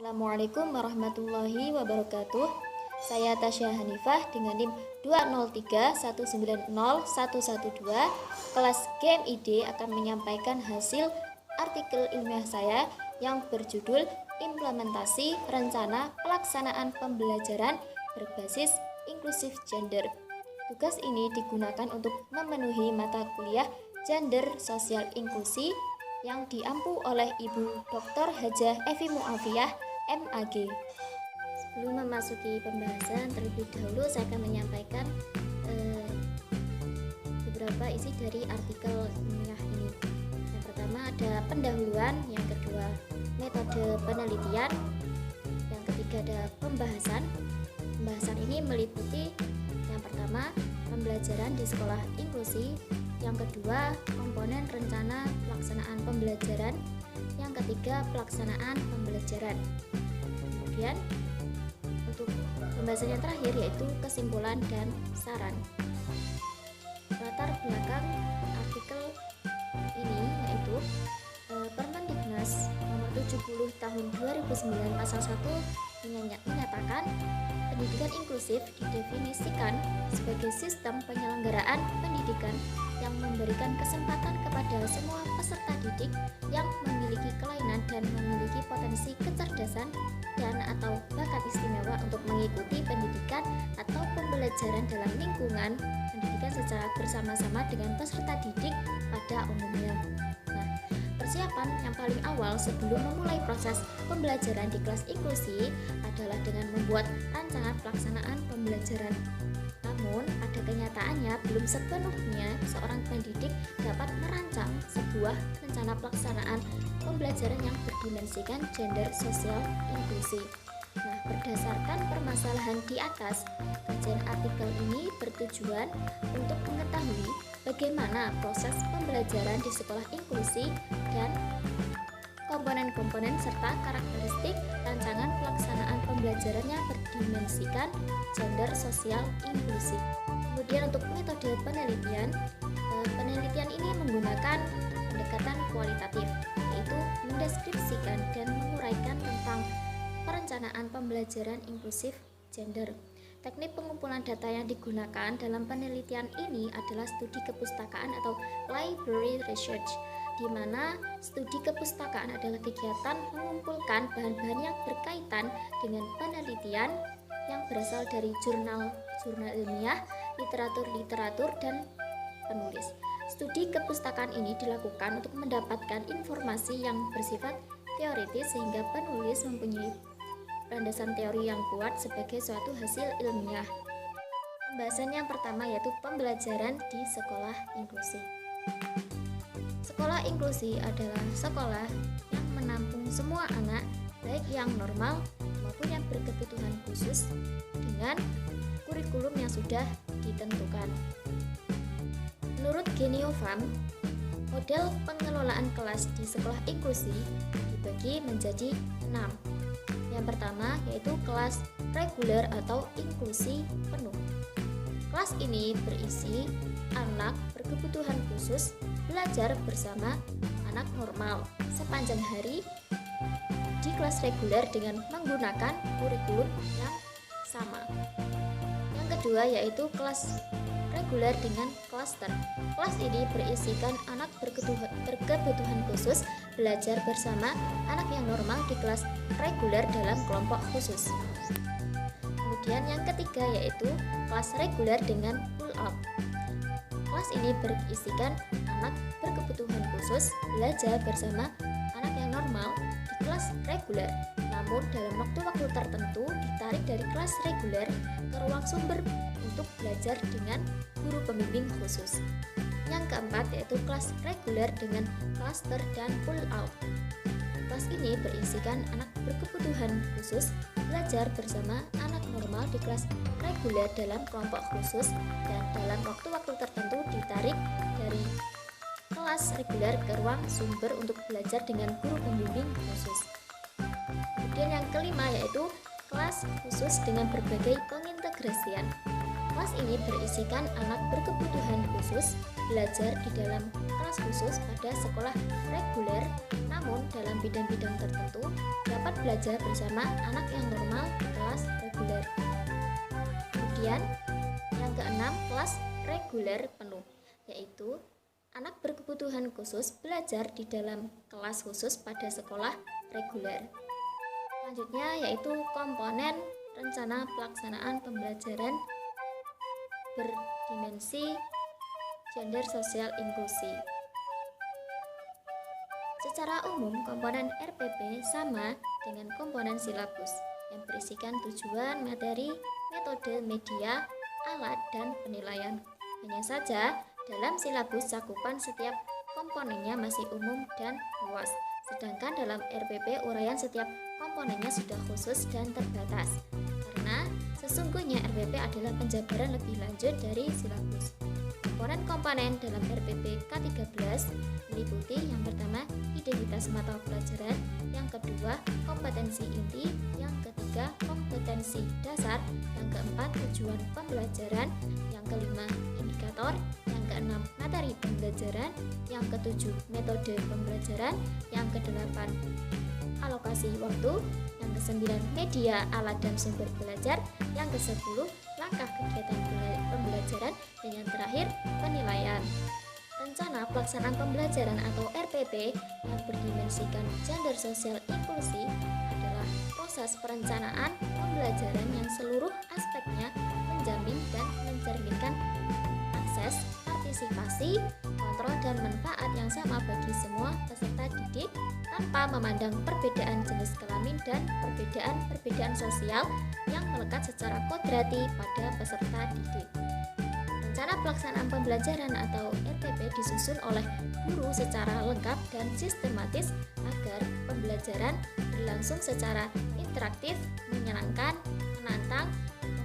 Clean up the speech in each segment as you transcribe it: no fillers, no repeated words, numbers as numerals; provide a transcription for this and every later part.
Assalamualaikum warahmatullahi wabarakatuh. Saya Tasya Hanifah dengan NIM 203190112 kelas GMID akan menyampaikan hasil artikel ilmiah saya yang berjudul Implementasi Rencana Pelaksanaan Pembelajaran Berbasis Inklusif Gender. Tugas ini digunakan untuk memenuhi mata kuliah Gender Sosial Inklusi yang diampu oleh Ibu Dr. Hajah Evi Mu'afiyah MAG. Sebelum memasuki pembahasan, terlebih dahulu saya akan menyampaikan beberapa isi dari artikel ilmiah ini. Yang pertama ada pendahuluan, yang kedua metode penelitian, yang ketiga ada pembahasan. Pembahasan ini meliputi yang pertama pembelajaran di sekolah inklusi, yang kedua komponen rencana pelaksanaan pembelajaran, yang ketiga pelaksanaan pembelajaran. Kemudian untuk pembahasan yang terakhir yaitu kesimpulan dan saran. Latar belakang artikel ini yaitu Permendiknas nomor 70 tahun 2009 pasal 1 menyatakan pendidikan inklusif didefinisikan sebagai sistem penyelenggaraan pendidikan yang memberikan kesempatan kepada semua peserta didik yang memiliki kelainan dan memiliki potensi kecerdasan dan atau bakat istimewa untuk mengikuti pendidikan atau pembelajaran dalam lingkungan pendidikan secara bersama-sama dengan peserta didik pada umumnya. Nah, persiapan yang paling awal sebelum memulai proses pembelajaran di kelas inklusi adalah dengan membuat rancangan pelaksanaan pembelajaran. Namun, pada kenyataannya belum sepenuhnya seorang pendidik dapat merancang sebuah rencana pelaksanaan pembelajaran yang berdimensikan gender sosial inklusi. Nah, berdasarkan permasalahan di atas, kajian artikel ini bertujuan untuk mengetahui bagaimana proses pembelajaran di sekolah inklusi dan komponen-komponen serta karakteristik rancangan pelaksanaan pembelajaran yang berdimensikan gender sosial inklusi. Kemudian untuk metode penelitian, penelitian ini menggunakan pendekatan kualitatif, yaitu mendeskripsikan dan menguraikan tentang perencanaan pembelajaran inklusif gender. Teknik pengumpulan data yang digunakan dalam penelitian ini adalah studi kepustakaan atau library research, di mana studi kepustakaan adalah kegiatan mengumpulkan bahan-bahan yang berkaitan dengan penelitian yang berasal dari jurnal ilmiah, literatur, dan penulis. Studi kepustakaan ini dilakukan untuk mendapatkan informasi yang bersifat teoritis sehingga penulis mempunyai landasan teori yang kuat sebagai suatu hasil ilmiah. Pembahasan yang pertama yaitu pembelajaran di sekolah inklusi. Sekolah inklusi adalah sekolah yang menampung semua anak, baik yang normal maupun yang berkebutuhan khusus, dengan kurikulum yang sudah ditentukan. Menurut Geniofarm, model pengelolaan kelas di sekolah inklusi dibagi menjadi 6. Yang pertama yaitu kelas reguler atau inklusi penuh. Kelas ini berisi anak berkebutuhan khusus belajar bersama anak normal sepanjang hari di kelas reguler dengan menggunakan kurikulum yang sama. Yang kedua yaitu kelas reguler dengan klaster. Kelas ini berisikan anak berkebutuhan khusus belajar bersama anak yang normal di kelas reguler dalam kelompok khusus. Kemudian yang ketiga yaitu kelas reguler dengan pull out. Kelas ini berisikan anak berkebutuhan khusus belajar bersama anak yang normal di kelas reguler, namun dalam waktu-waktu tertentu ditarik dari kelas reguler ke ruang sumber untuk belajar dengan guru pembimbing khusus. Yang keempat yaitu kelas reguler dengan cluster dan pull out. Kelas ini berisikan anak berkebutuhan khusus belajar bersama anak normal di kelas reguler dalam kelompok khusus dan dalam waktu-waktu tertentu ditarik dari kelas reguler ke ruang sumber untuk belajar dengan guru pembimbing khusus. Kemudian yang kelima yaitu kelas khusus dengan berbagai pengintegrasian. Kelas ini berisikan anak berkebutuhan khusus belajar di dalam kelas khusus pada sekolah reguler, namun dalam bidang-bidang tertentu dapat belajar bersama anak yang normal di kelas reguler. Kemudian yang keenam, kelas reguler penuh, yaitu anak berkebutuhan khusus belajar di dalam kelas khusus pada sekolah reguler. Selanjutnya yaitu komponen rencana pelaksanaan pembelajaran berdimensi gender sosial inklusi. Secara umum, komponen RPP sama dengan komponen silabus yang berisikan tujuan, materi, metode, media, alat, dan penilaian. Hanya saja, dalam silabus cakupan setiap komponennya masih umum dan luas, sedangkan dalam RPP uraian setiap komponennya sudah khusus dan terbatas. Karena sesungguhnya RPP adalah penjabaran lebih lanjut dari silabus. Komponen-komponen dalam RPP K13 meliputi yang pertama identitas mata pelajaran, yang kedua kompetensi inti, yang ketiga kompetensi dasar, yang keempat tujuan pembelajaran, yang kelima indikator, yang keenam materi pembelajaran, yang ketujuh metode pembelajaran, yang kedelapan alokasi waktu, yang kesembilan media, alat, dan sumber belajar, yang kesepuluh langkah kegiatan pembelajaran, dan yang terakhir penilaian. Rencana pelaksanaan pembelajaran atau RPP yang berdimensikan gender sosial inklusi adalah proses perencanaan pembelajaran yang seluruh aspeknya menjamin dan mencerminkan akses, partisipasi, kontrol, dan manfaat yang sama bagi semua peserta didik tanpa memandang perbedaan jenis kelamin dan perbedaan sosial yang melekat secara kodrati pada peserta didik. Rencana pelaksanaan pembelajaran atau RPP disusun oleh guru secara lengkap dan sistematis agar pembelajaran berlangsung secara interaktif, menyenangkan, menantang,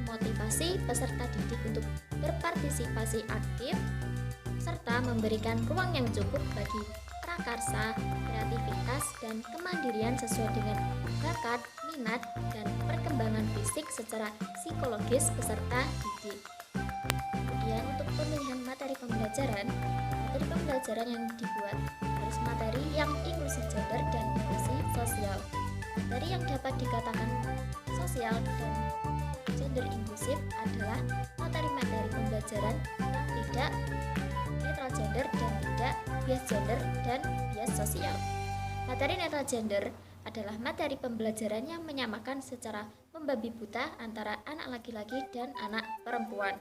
memotivasi peserta didik untuk berpartisipasi aktif, serta memberikan ruang yang cukup bagi prakarsa, kreativitas, dan kemandirian sesuai dengan bakat, minat, dan perkembangan fisik secara psikologis peserta didik. Kemudian untuk pemilihan materi pembelajaran yang dibuat harus materi yang inklusi gender dan inklusi sosial. Materi yang dapat dikatakan sosial dan gender inklusif adalah materi-materi pembelajaran yang tidak netral gender dan tidak bias gender dan bias sosial. Materi netral gender adalah materi pembelajaran yang menyamakan secara membabi buta antara anak laki-laki dan anak perempuan.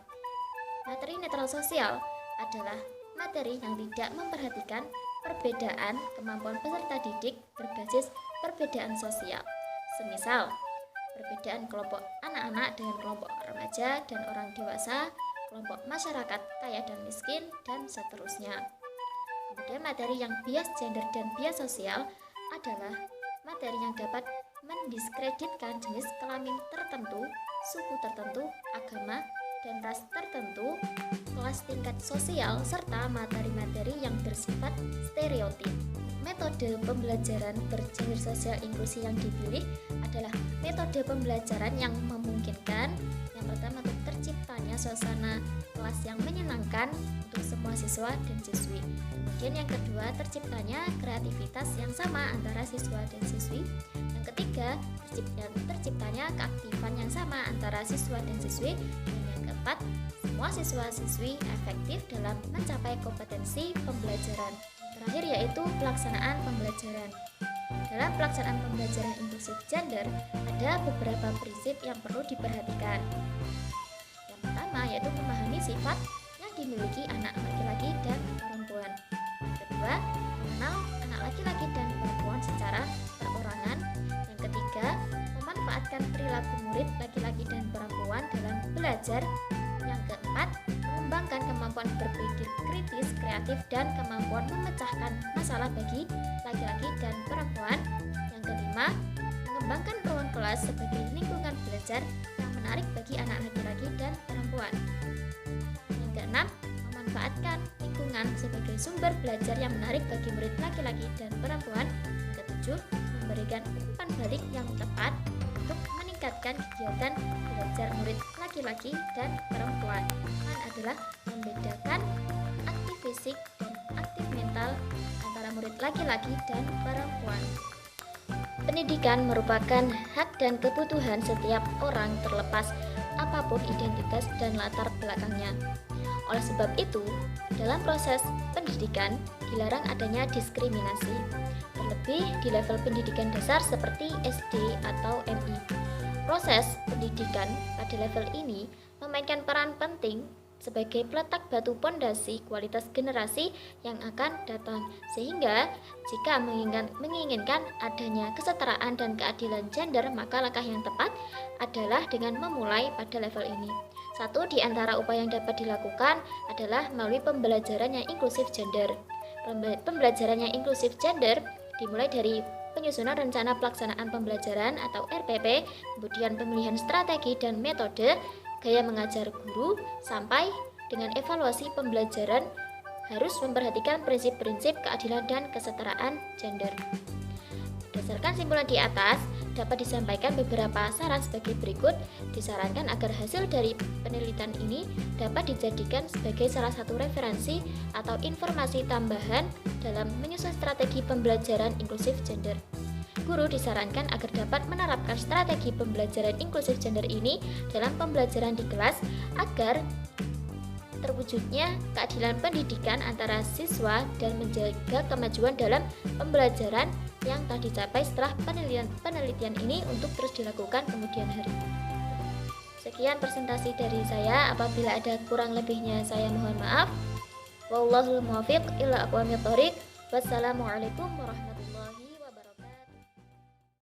Materi netral sosial adalah materi yang tidak memperhatikan perbedaan kemampuan peserta didik berbasis perbedaan sosial. Semisal, perbedaan kelompok anak-anak dengan kelompok remaja dan orang dewasa, kelompok masyarakat kaya dan miskin, dan seterusnya. Kemudian materi yang bias gender dan bias sosial adalah materi yang dapat mendiskreditkan jenis kelamin tertentu, suku tertentu, agama, dan ras tertentu, kelas tingkat sosial, serta materi-materi yang bersifat stereotip. Metode pembelajaran bergender sosial inklusi yang dipilih adalah metode pembelajaran yang memungkinkan yang pertama untuk terciptanya suasana kelas yang menyenangkan untuk semua siswa dan siswi. Kemudian yang kedua, terciptanya kreativitas yang sama antara siswa dan siswi. Yang ketiga, terciptanya keaktifan yang sama antara siswa dan siswi. Dan yang keempat, semua siswa-siswi efektif dalam mencapai kompetensi pembelajaran. Terakhir yaitu pelaksanaan pembelajaran. Dalam pelaksanaan pembelajaran inklusif gender, ada beberapa prinsip yang perlu diperhatikan. Yang pertama yaitu memahami sifat yang dimiliki anak laki-laki dan perempuan. Yang kedua, mengenal anak laki-laki dan perempuan secara perorangan. Yang ketiga, memanfaatkan perilaku murid laki-laki dan perempuan dalam belajar. Yang keempat, mengembangkan kemampuan berpikir kritis, kreatif, dan kemampuan memecahkan masalah bagi laki-laki dan perempuan. Yang kelima, mengembangkan ruang kelas sebagai lingkungan belajar yang menarik bagi anak laki-laki dan perempuan. Yang keenam, memanfaatkan lingkungan sebagai sumber belajar yang menarik bagi murid laki-laki dan perempuan. Yang ketujuh, memberikan umpan balik yang tepat untuk meningkatkan kegiatan belajar murid laki-laki laki-laki dan perempuan. Peran adalah membedakan aktif fisik dan aktif mental antara murid laki-laki dan perempuan. Pendidikan merupakan hak dan kebutuhan setiap orang terlepas apapun identitas dan latar belakangnya. Oleh sebab itu, dalam proses pendidikan dilarang adanya diskriminasi, terlebih di level pendidikan dasar seperti SD atau MI. Proses pendidikan pada level ini memainkan peran penting sebagai peletak batu pondasi kualitas generasi yang akan datang, sehingga jika menginginkan adanya kesetaraan dan keadilan gender, maka langkah yang tepat adalah dengan memulai pada level ini. Satu di antara upaya yang dapat dilakukan adalah melalui pembelajaran yang inklusif gender. Pembelajaran yang inklusif gender dimulai dari penyusunan rencana pelaksanaan pembelajaran atau RPP, kemudian pemilihan strategi dan metode, gaya mengajar guru, sampai dengan evaluasi pembelajaran harus memperhatikan prinsip-prinsip keadilan dan kesetaraan gender. Berdasarkan simpulan di atas, dapat disampaikan beberapa saran sebagai berikut. Disarankan agar hasil dari penelitian ini dapat dijadikan sebagai salah satu referensi atau informasi tambahan dalam menyusun strategi pembelajaran inklusif gender. Guru disarankan agar dapat menerapkan strategi pembelajaran inklusif gender ini dalam pembelajaran di kelas agar terwujudnya keadilan pendidikan antara siswa dan menjaga kemajuan dalam pembelajaran yang telah dicapai setelah penelitian ini untuk terus dilakukan kemudian hari. Sekian presentasi dari saya. Apabila ada kurang lebihnya saya mohon maaf. Wallahul muwaffiq ila aqwamit thoriq. Wassalamualaikum warahmatullahi wabarakatuh.